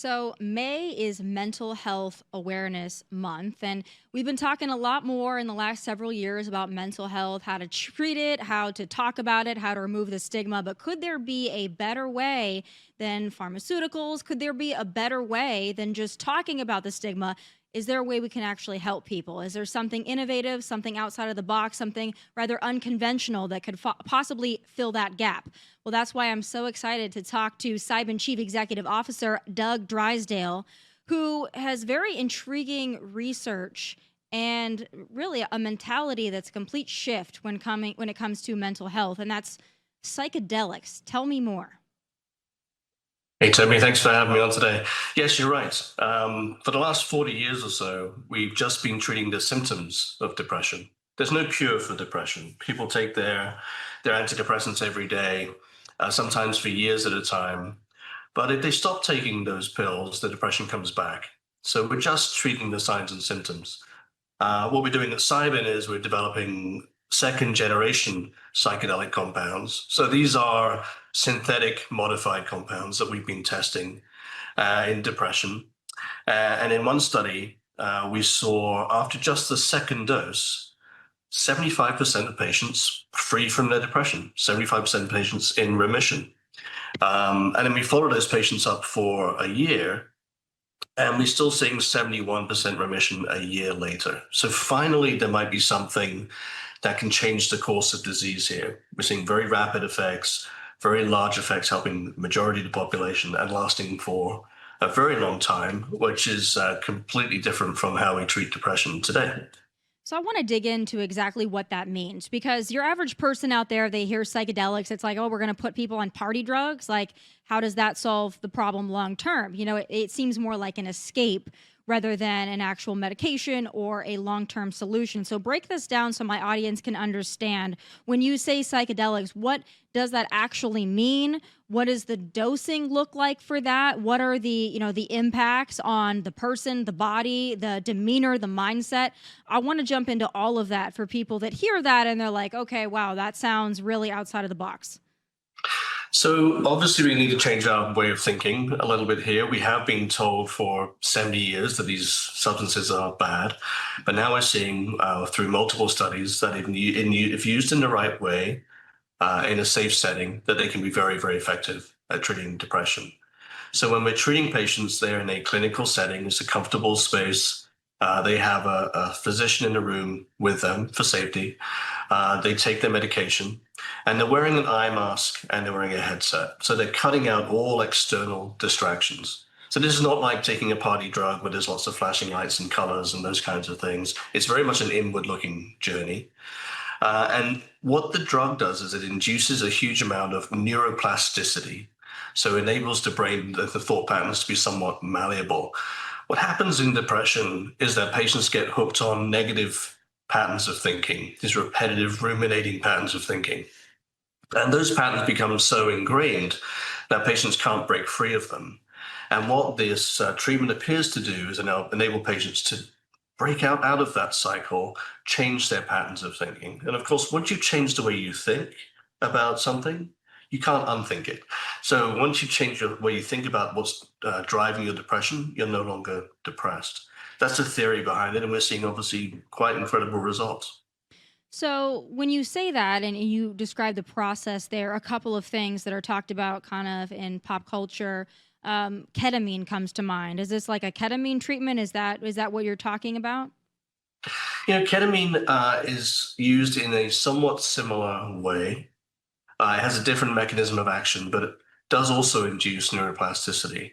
So, May is Mental Health Awareness Month, and we've been talking a lot more in the last several years about mental health, how to treat it, how to talk about it, how to remove the stigma. But could there be a better way than pharmaceuticals? Could there be a better way than just talking about the stigma? Is there a way we can actually help people? Is there something innovative, something outside of the box, something rather unconventional that could possibly fill that gap? Well, that's why I'm so excited to talk to Cybin Chief Executive Officer Doug Drysdale, who has very intriguing research and really a mentality that's a complete shift when it comes to mental health, and that's psychedelics. Tell me more. Hey, Tomi, thanks for having me on today. Yes, you're right. For the last 40 years or so, we've just been treating the symptoms of depression. There's no cure for depression. People take their antidepressants every day, sometimes for years at a time. But if they stop taking those pills, the depression comes back. So we're just treating the signs and symptoms. What we're doing at Cybin is we're developing second generation psychedelic compounds. So these are synthetic modified compounds that we've been testing in depression. And in one study, we saw after just the second dose, 75% of patients free from their depression, 75% of patients in remission. And then we followed those patients up for a year, and we're still seeing 71% remission a year later. So finally, there might be something that can change the course of disease here. We're seeing very rapid effects, very large effects helping the majority of the population and lasting for a very long time, which is completely different from how we treat depression today. So I want to dig into exactly what that means because your average person out there, they hear psychedelics. It's like, oh, we're going to put people on party drugs. Like, how does that solve the problem long term? It seems more like an escape rather than an actual medication or a long term solution. So break this down so my audience can understand. When you say psychedelics, what does that actually mean? What does the dosing look like for that? What are the impacts on the person, the body, the demeanor, the mindset? I want to jump into all of that for people that hear that and they're like, okay, wow, that sounds really outside of the box. So obviously we need to change our way of thinking a little bit here. We have been told for 70 years that these substances are bad, but now we're seeing through multiple studies that if used in the right way, in a safe setting, that they can be very, very effective at treating depression. So when we're treating patients, they're in a clinical setting, it's a comfortable space. They have a physician in the room with them for safety. They take their medication and they're wearing an eye mask and they're wearing a headset. So they're cutting out all external distractions. So this is not like taking a party drug where there's lots of flashing lights and colors and those kinds of things. It's very much an inward looking journey. And what the drug does is it induces a huge amount of neuroplasticity. So it enables the brain, the thought patterns to be somewhat malleable. What happens in depression is that patients get hooked on negative patterns of thinking, these repetitive ruminating patterns of thinking. And those patterns become so ingrained that patients can't break free of them. And what this treatment appears to do is enable patients to break out of that cycle, change their patterns of thinking. And of course, once you change the way you think about something, you can't unthink it. So once you change the way you think about what's driving your depression, you're no longer depressed. That's the theory behind it, and we're seeing obviously quite incredible results. So when you say that and you describe the process, there are a couple of things that are talked about kind of in pop culture. Ketamine comes to mind. Is this like a ketamine treatment? Is that what you're talking about? Ketamine is used in a somewhat similar way. It has a different mechanism of action, but it does also induce neuroplasticity.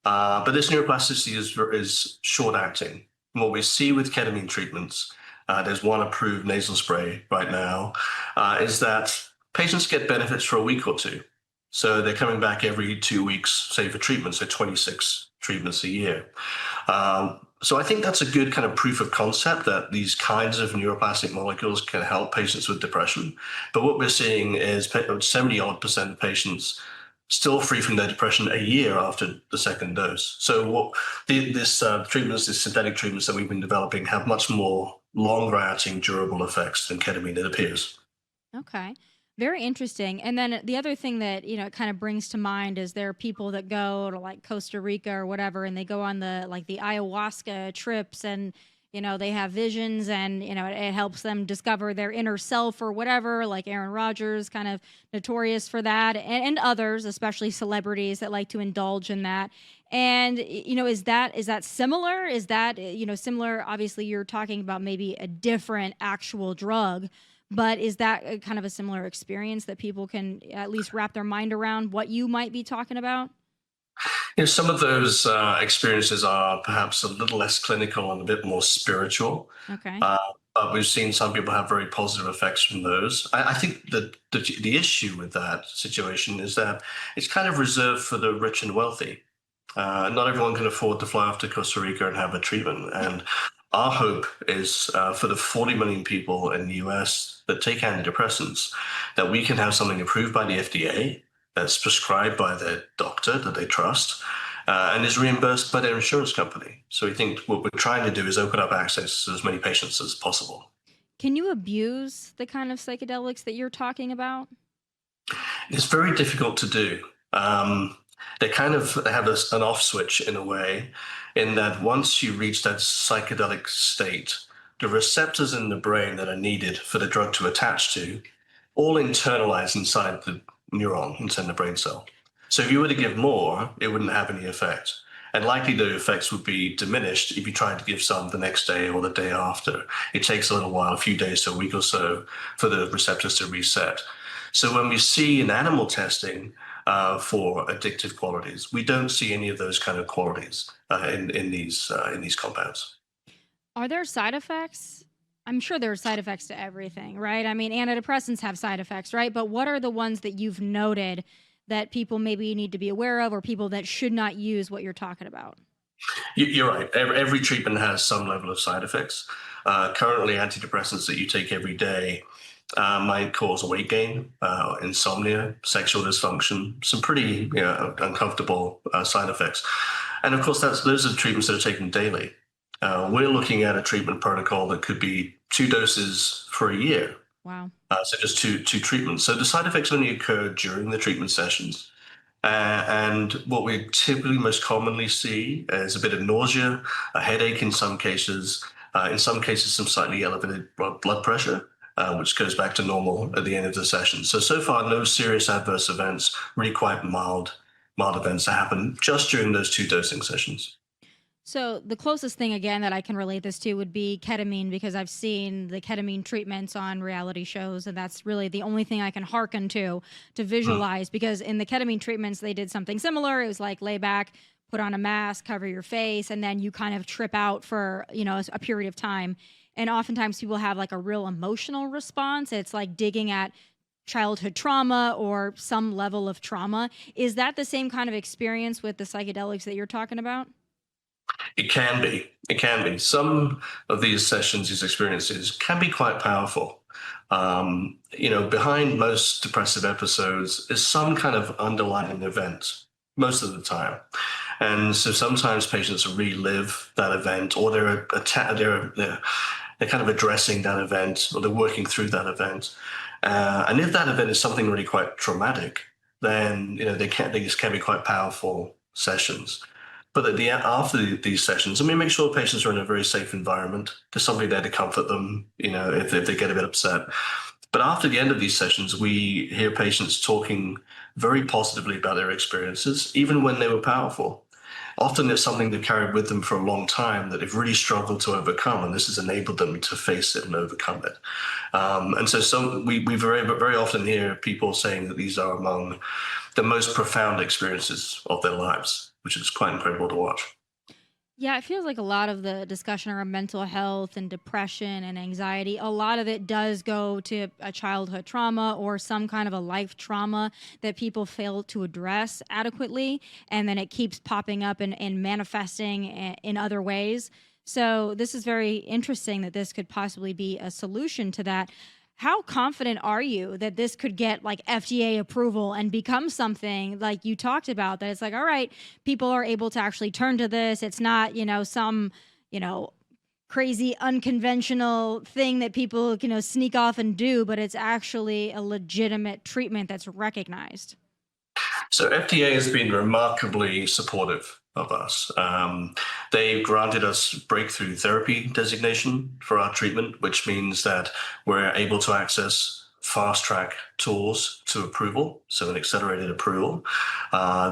But this neuroplasticity is short acting. What we see with ketamine treatments, there's one approved nasal spray right now, is that patients get benefits for a week or two. So they're coming back every 2 weeks, say for treatment, so 26 treatments a year. So I think that's a good kind of proof of concept that these kinds of neuroplastic molecules can help patients with depression. But what we're seeing is 70-odd% of patients still free from their depression a year after the second dose. So these treatments, these synthetic treatments that we've been developing have much more longer acting durable effects than ketamine, it appears. Okay. Very interesting. And then the other thing that, it kind of brings to mind is there are people that go to like Costa Rica or whatever, and they go on the ayahuasca trips, and, they have visions, and, it helps them discover their inner self or whatever, like Aaron Rodgers, kind of notorious for that, and others, especially celebrities that like to indulge in that. And, is that similar? Is that, similar? Obviously, you're talking about maybe a different actual drug, but is that a kind of a similar experience that people can at least wrap their mind around what you might be talking about? Some of those experiences are perhaps a little less clinical and a bit more spiritual. Okay. Uh, but we've seen some people have very positive effects from those. I think that the issue with that situation is that it's kind of reserved for the rich and wealthy. Not everyone can afford to fly off to Costa Rica and have a treatment. And our hope is for the 40 million people in the US that take antidepressants, that we can have something approved by the FDA that's prescribed by their doctor that they trust, and is reimbursed by their insurance company. So we think what we're trying to do is open up access to as many patients as possible. Can you abuse the kind of psychedelics that you're talking about? It's very difficult to do. They kind of have an off switch in a way, in that once you reach that psychedelic state, the receptors in the brain that are needed for the drug to attach to all internalize inside the neuron, inside the brain cell. So if you were to give more, it wouldn't have any effect. And likely the effects would be diminished if you tried to give some the next day or the day after. It takes a little while, a few days to a week or so, for the receptors to reset. So when we see in animal testing for addictive qualities, we don't see any of those kind of qualities in these compounds. Are there side effects? I'm sure there are side effects to everything, right? I mean, antidepressants have side effects, right? But what are the ones that you've noted that people maybe need to be aware of, or people that should not use what you're talking about? You're right. Every treatment has some level of side effects. Currently, antidepressants that you take every day might cause weight gain, insomnia, sexual dysfunction, some pretty uncomfortable side effects. And of course, those are treatments that are taken daily. We're looking at a treatment protocol that could be 2 doses for a year. Wow. So just two treatments. So the side effects only occur during the treatment sessions. And what we typically most commonly see is a bit of nausea, a headache in some cases some slightly elevated blood pressure, which goes back to normal at the end of the session. So far, no serious adverse events, really quite mild events that happen just during those 2 dosing sessions. So the closest thing again that I can relate this to would be ketamine, because I've seen the ketamine treatments on reality shows, and that's really the only thing I can hearken to Mm. visualize, because in the ketamine treatments they did something similar. It was like lay back, put on a mask, cover your face, and then you kind of trip out for, a period of time. And oftentimes people have like a real emotional response. It's like digging at childhood trauma or some level of trauma. Is that the same kind of experience with the psychedelics that you're talking about? It can be. It can be. Some of these sessions, these experiences can be quite powerful. Behind most depressive episodes is some kind of underlying event most of the time. And so sometimes patients relive that event, or they're kind of addressing that event, or they're working through that event. And if that event is something really quite traumatic, then these can be quite powerful sessions. But after these sessions, I mean, make sure patients are in a very safe environment. There's somebody there to comfort them, if they get a bit upset. But after the end of these sessions, we hear patients talking very positively about their experiences, even when they were powerful. Often it's something they've carried with them for a long time that they've really struggled to overcome, and this has enabled them to face it and overcome it. And so we very often hear people saying that these are among the most profound experiences of their lives, which is quite incredible to watch. Yeah, it feels like a lot of the discussion around mental health and depression and anxiety, a lot of it does go to a childhood trauma or some kind of a life trauma that people fail to address adequately. And then it keeps popping up and manifesting in other ways. So, this is very interesting that this could possibly be a solution to that. How confident are you that this could get like FDA approval and become something like you talked about, that it's like, all right, people are able to actually turn to this. It's not, some, you know, crazy unconventional thing that people, sneak off and do, but it's actually a legitimate treatment that's recognized. So FDA has been remarkably supportive of us. They've granted us breakthrough therapy designation for our treatment, which means that we're able to access fast track tools to approval, so an accelerated approval.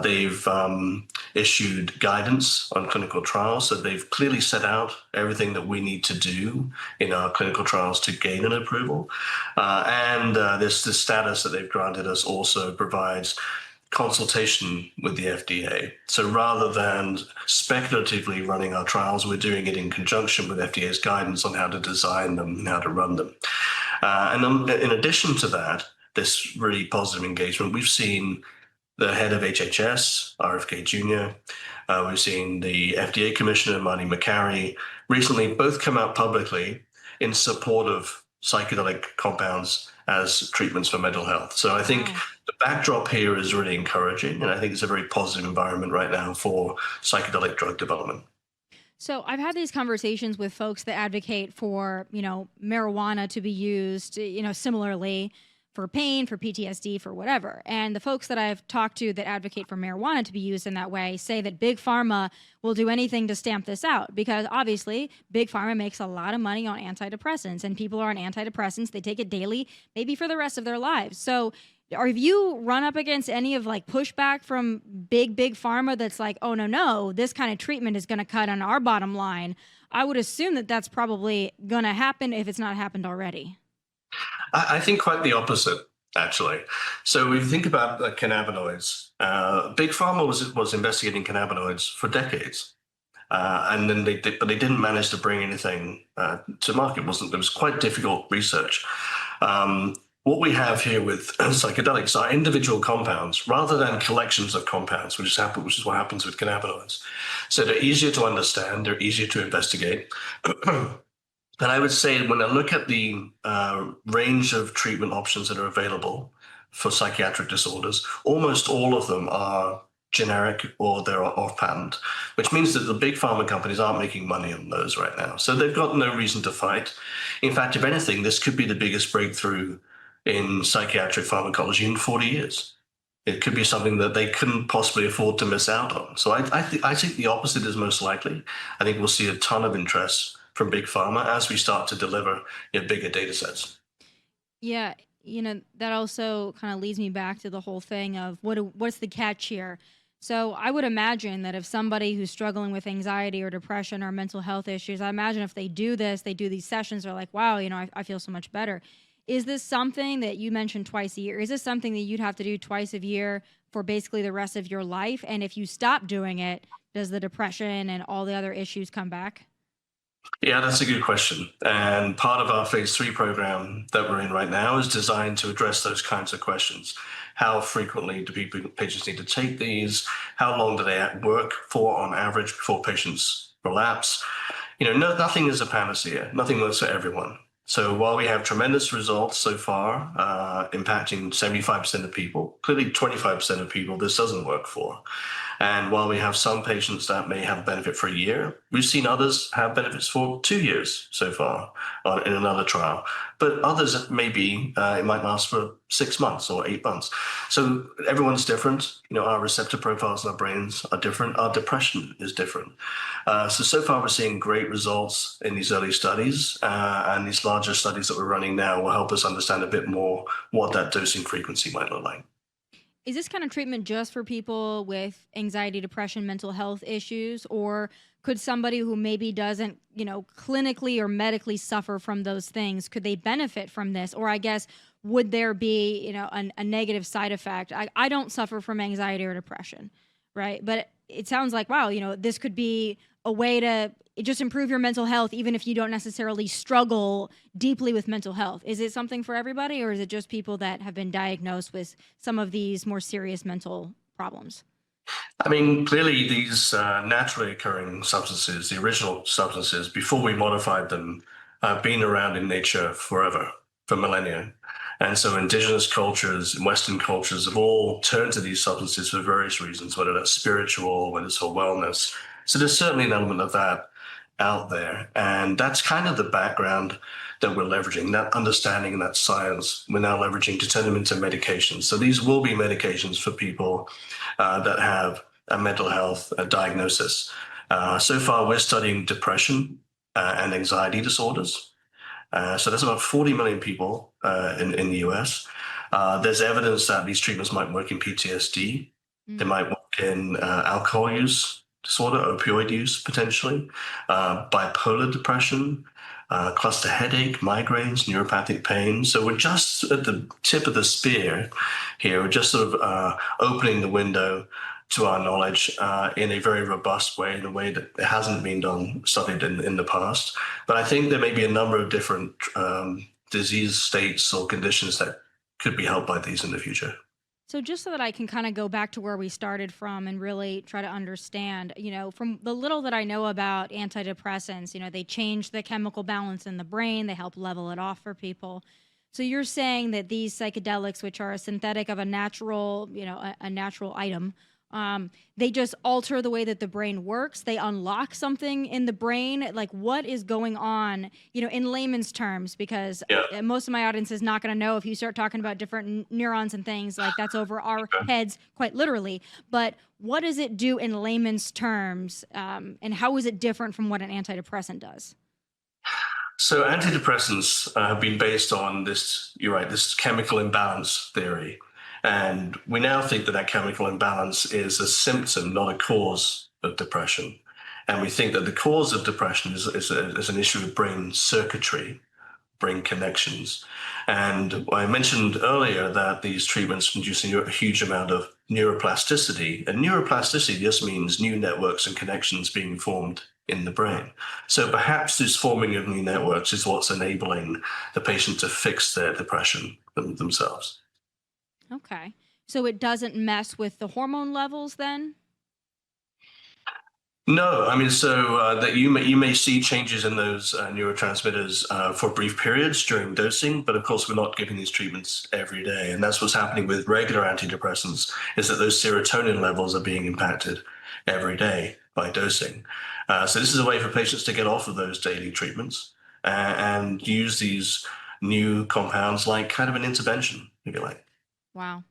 They've issued guidance on clinical trials, so they've clearly set out everything that we need to do in our clinical trials to gain an approval. And this the status that they've granted us also provides consultation with the FDA. So rather than speculatively running our trials, we're doing it in conjunction with FDA's guidance on how to design them and how to run them. And in addition to that, this really positive engagement, we've seen the head of HHS, RFK Jr., we've seen the FDA Commissioner, Marty McCarry, recently both come out publicly in support of psychedelic compounds as treatments for mental health. So I think the backdrop here is really encouraging, and I think it's a very positive environment right now for psychedelic drug development. So I've had these conversations with folks that advocate for, marijuana to be used, similarly for pain, for PTSD, for whatever. And the folks that I've talked to that advocate for marijuana to be used in that way say that big pharma will do anything to stamp this out, because obviously big pharma makes a lot of money on antidepressants, and people are on antidepressants. They take it daily, maybe for the rest of their lives. So have you run up against any of pushback from big pharma that's like, oh, no, this kind of treatment is going to cut on our bottom line? I would assume that that's probably going to happen if it's not happened already. I think quite the opposite, actually. So if you think about cannabinoids, big pharma was investigating cannabinoids for decades. And then they didn't manage to bring anything to market. It was quite difficult research. What we have here with psychedelics are individual compounds rather than collections of compounds, which is what happens with cannabinoids. So they're easier to understand, they're easier to investigate. And I would say when I look at the range of treatment options that are available for psychiatric disorders, almost all of them are generic or they're off patent, which means that the big pharma companies aren't making money on those right now. So they've got no reason to fight. In fact, if anything, this could be the biggest breakthrough in psychiatric pharmacology in 40 years. It could be something that they couldn't possibly afford to miss out on. So I think the opposite is most likely. I think we'll see a ton of interest from big pharma as we start to deliver bigger data sets. Yeah, that also kind of leads me back to the whole thing of what's the catch here? So I would imagine that if somebody who's struggling with anxiety or depression or mental health issues, I imagine if they do these sessions, they're like, wow, I feel so much better. Is this something that you mentioned twice a year? Is this something that you'd have to do twice a year for basically the rest of your life? And if you stop doing it, does the depression and all the other issues come back? Yeah, that's a good question. And part of our phase 3 program that we're in right now is designed to address those kinds of questions. How frequently do patients need to take these? How long do they work for on average before patients relapse? Nothing is a panacea. Nothing works for everyone. So while we have tremendous results so far, impacting 75% of people, clearly 25% of people this doesn't work for. And while we have some patients that may have benefit for a year, we've seen others have benefits for 2 years so far in another trial. But others, it might last for 6 months or 8 months. So everyone's different. Our receptor profiles in our brains are different. Our depression is different. So far, we're seeing great results in these early studies. And these larger studies that we're running now will help us understand a bit more what that dosing frequency might look like. Is this kind of treatment just for people with anxiety, depression, mental health issues, or could somebody who maybe doesn't, clinically or medically suffer from those things, could they benefit from this? Or I guess, would there be, a negative side effect? I don't suffer from anxiety or depression, right? But it sounds like, wow, this could be a way to just improve your mental health, even if you don't necessarily struggle deeply with mental health. Is it something for everybody, or is it just people that have been diagnosed with some of these more serious mental problems? I mean, clearly these naturally occurring substances, the original substances, before we modified them, have been around in nature forever, for millennia. And so indigenous cultures and Western cultures have all turned to these substances for various reasons, whether that's spiritual, whether it's for wellness. So there's certainly an element of that. out there. And that's kind of the background that we're leveraging, that understanding and that science we're now leveraging to turn them into medications. So these will be medications for people that have a mental health diagnosis. So far, we're studying depression and anxiety disorders. So there's about 40 million people in the US. There's evidence that these treatments might work in PTSD. They Mm. might work in alcohol use disorder, opioid use potentially, bipolar depression, cluster headache, migraines, neuropathic pain. So we're just at the tip of the spear here. We're just sort of opening the window to our knowledge in a very robust way, in a way that it hasn't been studied in the past. But I think there may be a number of different disease states or conditions that could be helped by these in the future. So just so that I can kind of go back to where we started from and really try to understand, from the little that I know about antidepressants, they change the chemical balance in the brain, they help level it off for people. So you're saying that these psychedelics, which are a synthetic of a natural, a natural item, they just alter the way that the brain works. They unlock something in the brain. Like, what is going on, in layman's terms? Because Yeah. most of my audience is not going to know if you start talking about different neurons and things like that's over our heads, quite literally. But what does it do in layman's terms, and how is it different from what an antidepressant does? So antidepressants have been based on this, you're right, this chemical imbalance theory. And we now think that that chemical imbalance is a symptom, not a cause of depression. And we think that the cause of depression is an issue of brain circuitry, brain connections. And I mentioned earlier that these treatments induce a huge amount of neuroplasticity. And neuroplasticity just means new networks and connections being formed in the brain. So perhaps this forming of new networks is what's enabling the patient to fix their depression themselves. Okay. So it doesn't mess with the hormone levels then? No, I mean, so that you may see changes in those neurotransmitters for brief periods during dosing, but of course we're not giving these treatments every day, and that's what's happening with regular antidepressants, is that those serotonin levels are being impacted every day by dosing. So this is a way for patients to get off of those daily treatments and use these new compounds like kind of an intervention, if you like. Wow.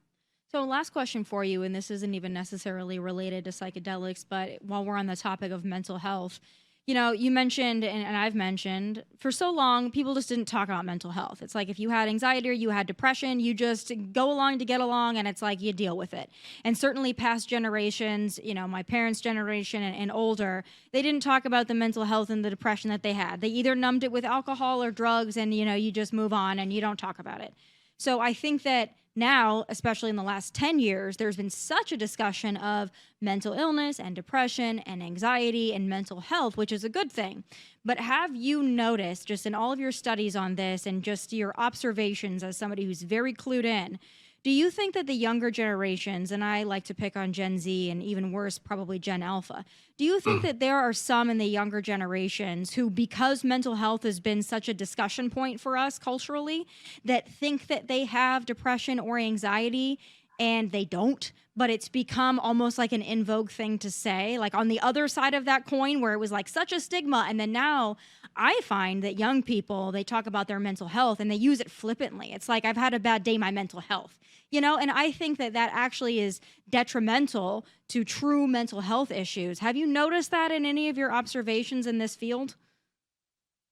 So, last question for you, and this isn't even necessarily related to psychedelics, but while we're on the topic of mental health, you mentioned, and I've mentioned, for so long, people just didn't talk about mental health. It's like if you had anxiety or you had depression, you just go along to get along, and it's like you deal with it. And certainly, past generations, my parents' generation and older, they didn't talk about the mental health and the depression that they had. They either numbed it with alcohol or drugs, and, you just move on and you don't talk about it. So, I think that now, especially in the last 10 years, there's been such a discussion of mental illness and depression and anxiety and mental health, which is a good thing. But have you noticed, just in all of your studies on this and just your observations as somebody who's very clued in, do you think that the younger generations, and I like to pick on Gen Z and even worse, probably Gen Alpha, do you think that there are some in the younger generations who, because mental health has been such a discussion point for us culturally, that think that they have depression or anxiety and they don't, but it's become almost like an in vogue thing to say, like on the other side of that coin where it was like such a stigma. And then now I find that young people, they talk about their mental health and they use it flippantly. It's like, I've had a bad day, my mental health, and I think that that actually is detrimental to true mental health issues. Have you noticed that in any of your observations in this field?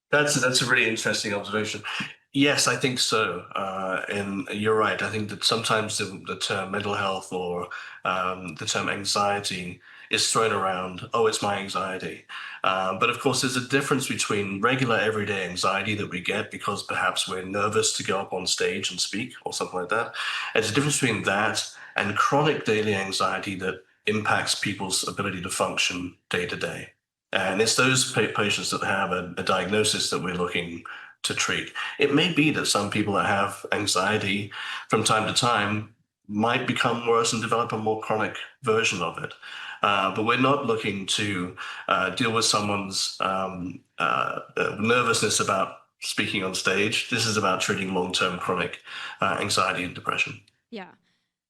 That's a really interesting observation. Yes, I think so. And you're right. I think that sometimes the term mental health or the term anxiety is thrown around. Oh, it's my anxiety. But of course, there's a difference between regular everyday anxiety that we get because perhaps we're nervous to go up on stage and speak or something like that. There's a difference between that and chronic daily anxiety that impacts people's ability to function day to day. And it's those patients that have a diagnosis that we're looking to treat. It may be that some people that have anxiety from time to time might become worse and develop a more chronic version of it. But we're not looking to deal with someone's nervousness about speaking on stage. This is about treating long-term chronic anxiety and depression. Yeah.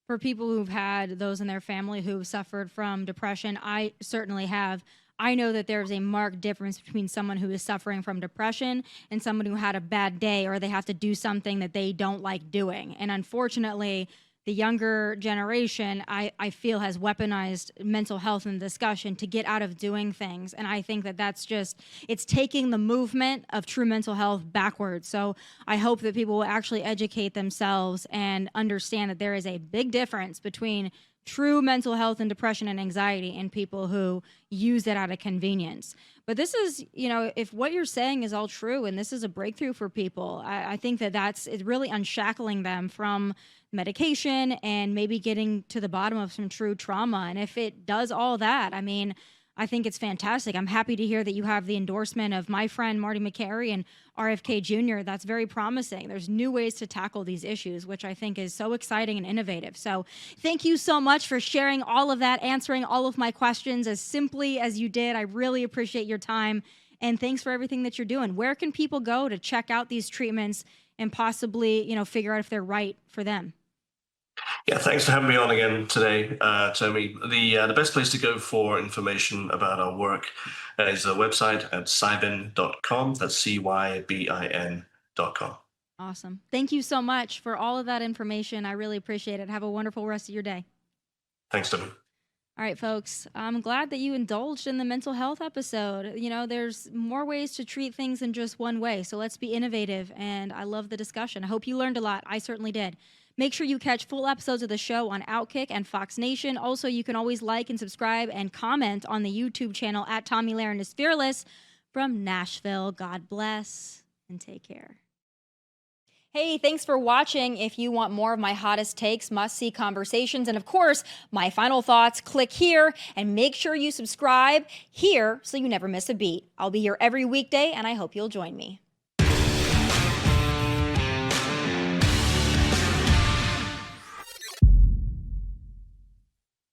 For people who've had those in their family who've suffered from depression, I certainly have. I know that there's a marked difference between someone who is suffering from depression and someone who had a bad day or they have to do something that they don't like doing. And unfortunately, the younger generation, I feel, has weaponized mental health in the discussion to get out of doing things. And I think that that's just, it's taking the movement of true mental health backwards. So I hope that people will actually educate themselves and understand that there is a big difference between true mental health and depression and anxiety and people who use it out of convenience. But this is, if what you're saying is all true and this is a breakthrough for people, I think that it's really unshackling them from medication and maybe getting to the bottom of some true trauma. And if it does all that, I mean, I think it's fantastic. I'm happy to hear that you have the endorsement of my friend Marty McCary and RFK Jr. That's very promising. There's new ways to tackle these issues, which I think is so exciting and innovative. So thank you so much for sharing all of that, answering all of my questions as simply as you did. I really appreciate your time. And thanks for everything that you're doing. Where can people go to check out these treatments and possibly, figure out if they're right for them? Yeah, thanks for having me on again today, Tomi. The best place to go for information about our work is a website at cybin.com. That's cybin.com. Awesome. Thank you so much for all of that information. I really appreciate it. Have a wonderful rest of your day. Thanks, Tomi. All right, folks, I'm glad that you indulged in the mental health episode. There's more ways to treat things than just one way. So let's be innovative. And I love the discussion. I hope you learned a lot. I certainly did. Make sure you catch full episodes of the show on Outkick and Fox Nation. Also, you can always like and subscribe and comment on the YouTube channel at Tomi Lahren is Fearless from Nashville. God bless and take care. Hey, thanks for watching. If you want more of my hottest takes, must-see conversations, and of course, my final thoughts, click here and make sure you subscribe here so you never miss a beat. I'll be here every weekday, and I hope you'll join me.